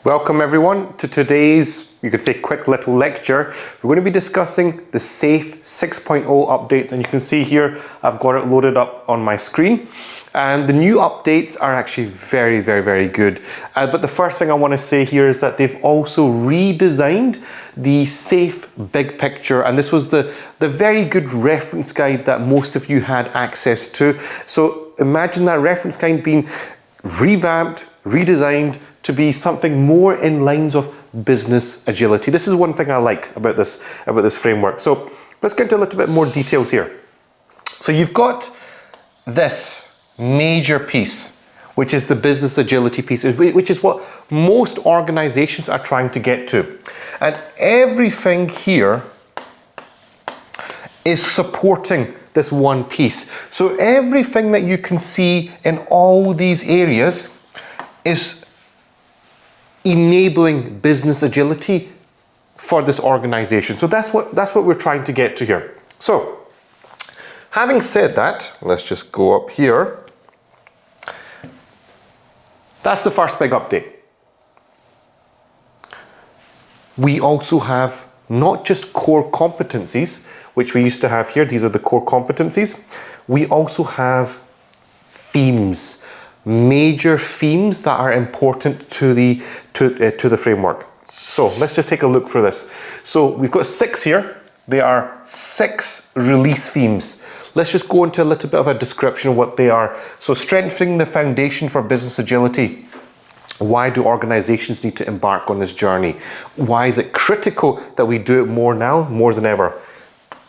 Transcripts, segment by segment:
Welcome everyone to today's, you could say, quick little lecture. We're going to be discussing the SAFe 6.0 updates, and you can see here I've got it loaded up on my screen. And the new updates are actually very good. But the first thing I want to say here is that they've also redesigned the SAFe Big Picture, and this was the very good reference guide that most of you had access to. So imagine that reference guide being revamped, redesigned to be something more in lines of business agility. This is one thing I like about this framework. So let's get into a little bit more details here. So you've got this major piece, which is the business agility piece, which is what most organizations are trying to get to. And everything here is supporting this one piece. So everything that you can see in all these areas is enabling business agility for this organization. So that's what we're trying to get to here. So having said that, let's just go up here. That's the first big update. We also have not just core competencies, which we used to have here. These are the core competencies. We also have themes, major themes that are important to the framework. So let's just take a look for this. So we've got 6 here. There are 6 release themes. Let's just go into a little bit of a description of what they are. So strengthening the foundation for business agility. Why do organizations need to embark on this journey? Why is it critical that we do it more now, more than ever?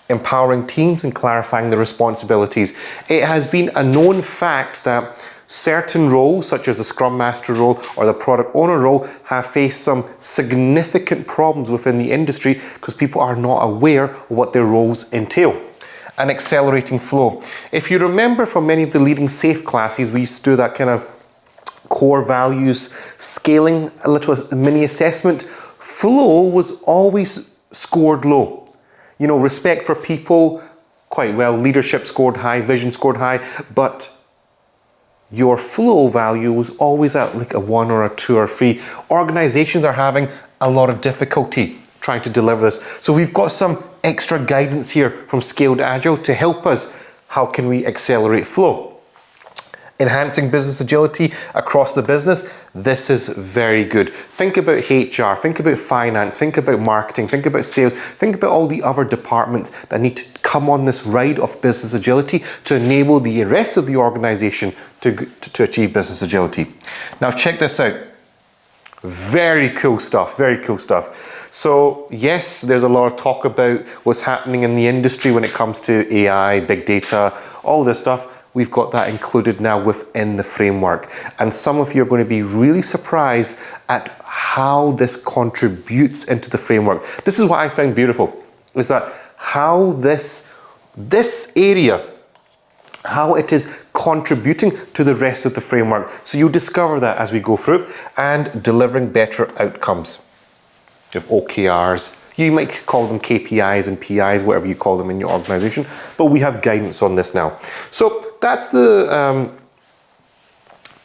Empowering teams and clarifying the responsibilities. It has been a known fact that certain roles, such as the Scrum Master role or the Product Owner role, have faced some significant problems within the industry because people are not aware of what their roles entail. And accelerating flow. If you remember from many of the leading SAFe classes, we used to do that kind of core values scaling, a little mini assessment. Flow was always scored low. You know, respect for people, quite well. Leadership scored high, vision scored high, but your flow value was always at like a 1 or a 2 or 3. Organizations are having a lot of difficulty trying to deliver this. So we've got some extra guidance here from Scaled Agile to help us. How can we accelerate flow? Enhancing business agility across the business. This is very good. Think about HR, think about finance, think about marketing, think about sales, think about all the other departments that need to come on this ride of business agility to enable the rest of the organization to achieve business agility. Now check this out. Very cool stuff, very cool stuff. So yes, there's a lot of talk about what's happening in the industry when it comes to AI, big data, all this stuff. We've got that included now within the framework. And some of you are going to be really surprised at how this contributes into the framework. This is what I find beautiful, is that how this area, how it is contributing to the rest of the framework. So you'll discover that as we go through, and delivering better outcomes. You have OKRs. You might call them KPIs and PIs, whatever you call them in your organization, but we have guidance on this now. So that's the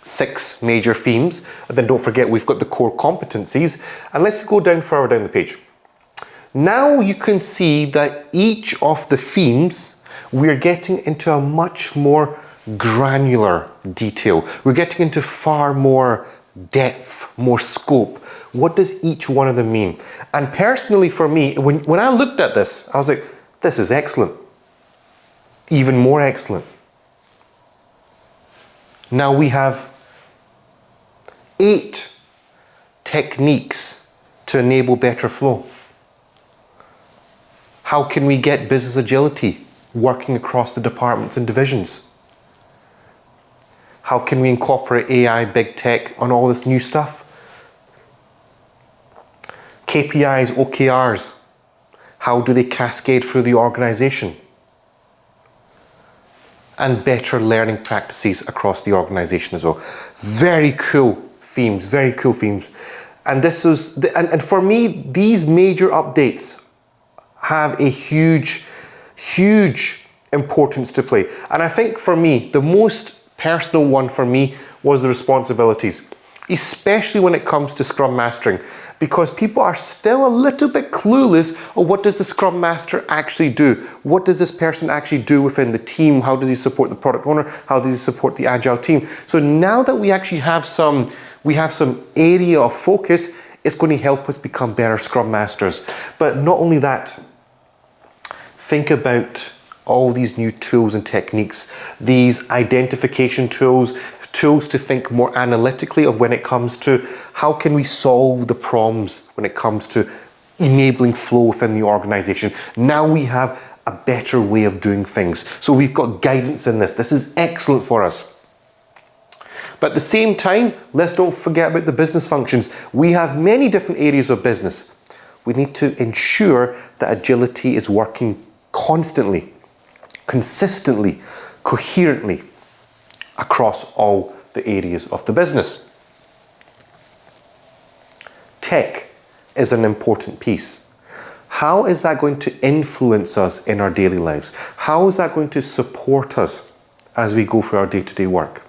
6 major themes. And then don't forget, we've got the core competencies. And let's go down further down the page. Now you can see that each of the themes, we're getting into a much more granular detail. We're getting into far more depth, more scope. What does each one of them mean? And personally for me, when I looked at this, I was like, this is excellent. Even more excellent. Now we have 8 techniques to enable better flow. How can we get business agility working across the departments and divisions? How can we incorporate AI, big tech on all this new stuff? KPIs, OKRs, how do they cascade through the organization? And better learning practices across the organization as well. Very cool themes, very cool themes. And this is, and for me, these major updates have a huge importance to play. And I think for me, the most personal one for me was the responsibilities. especially when it comes to Scrum Mastering, because people are still a little bit clueless of what does the Scrum Master actually do? What does this person actually do within the team? How does he support the product owner? How does he support the Agile team? So now that we actually have some area of focus, it's going to help us become better Scrum Masters. But not only that, think about all these new tools and techniques, these identification tools to think more analytically of when it comes to how can we solve the problems when it comes to enabling flow within the organization. Now we have a better way of doing things. So we've got guidance in this. This is excellent for us. But at the same time, let's don't forget about the business functions. We have many different areas of business. We need to ensure that agility is working constantly, consistently, coherently across all the areas of the business. Tech is an important piece. How is that going to influence us in our daily lives? How is that going to support us as we go through our day-to-day work?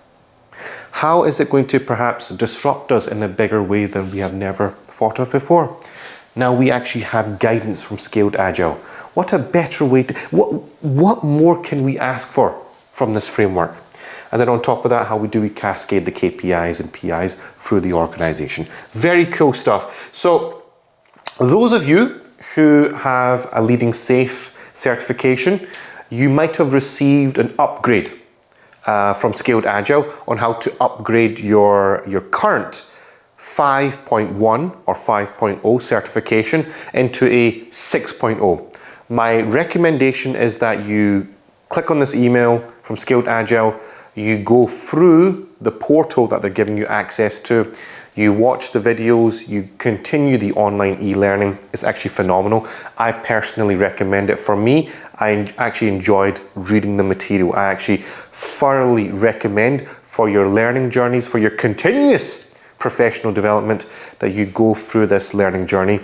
How is it going to perhaps disrupt us in a bigger way than we have never thought of before? Now we actually have guidance from Scaled Agile. What a better way to, what more can we ask for from this framework? And then on top of that, how we cascade the KPIs and PIs through the organization. Very cool stuff. So those of you who have a Leading Safe certification, you might have received an upgrade from Scaled Agile on how to upgrade your current 5.1 or 5.0 certification into a 6.0. My recommendation is that you click on this email from Scaled Agile, you go through the portal that they're giving you access to, you watch the videos, you continue the online e-learning. It's actually phenomenal. I personally recommend it. For me, I actually enjoyed reading the material. I actually thoroughly recommend for your learning journeys, for your continuous professional development, that you go through this learning journey.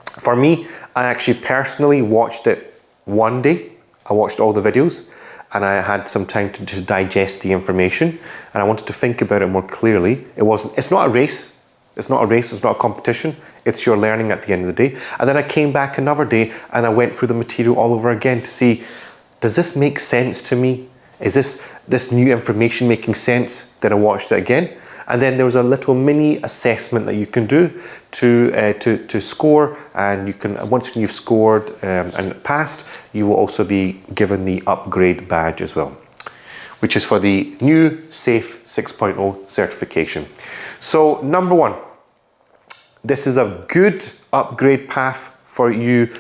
For me, I actually personally watched it one day. I watched all the videos and I had some time to digest the information, and I wanted to think about it more clearly. It's not a race. It's not a competition. It's your learning at the end of the day. And then I came back another day and I went through the material all over again to see, does this make sense to me? Is this new information making sense? Then I watched it again. And then there was a little mini assessment that you can do to score, and you can, once you've scored and passed, you will also be given the upgrade badge as well, which is for the new SAFe 6.0 certification. So number one, this is a good upgrade path for you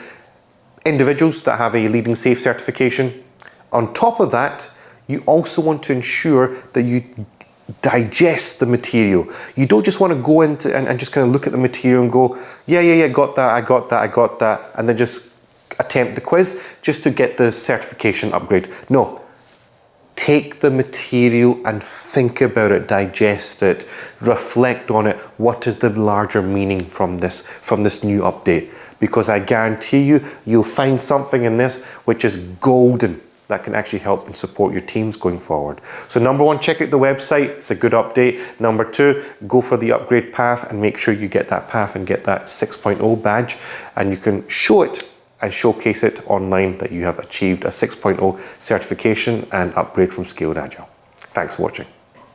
individuals that have a Leading Safe certification. On top of that, you also want to ensure that you digest the material. You don't just want to go into and just kind of look at the material and go, yeah, got that, I got that, and then just attempt the quiz just to get the certification upgrade. No, take the material and think about it, digest it, reflect on it. What is the larger meaning from this new update? Because I guarantee you, you'll find something in this which is golden, that can actually help and support your teams going forward. So number one, check out the website. It's a good update. Number two, go for the upgrade path and make sure you get that path and get that 6.0 badge, and you can show it and showcase it online that you have achieved a 6.0 certification and upgrade from Scaled Agile. Thanks for watching.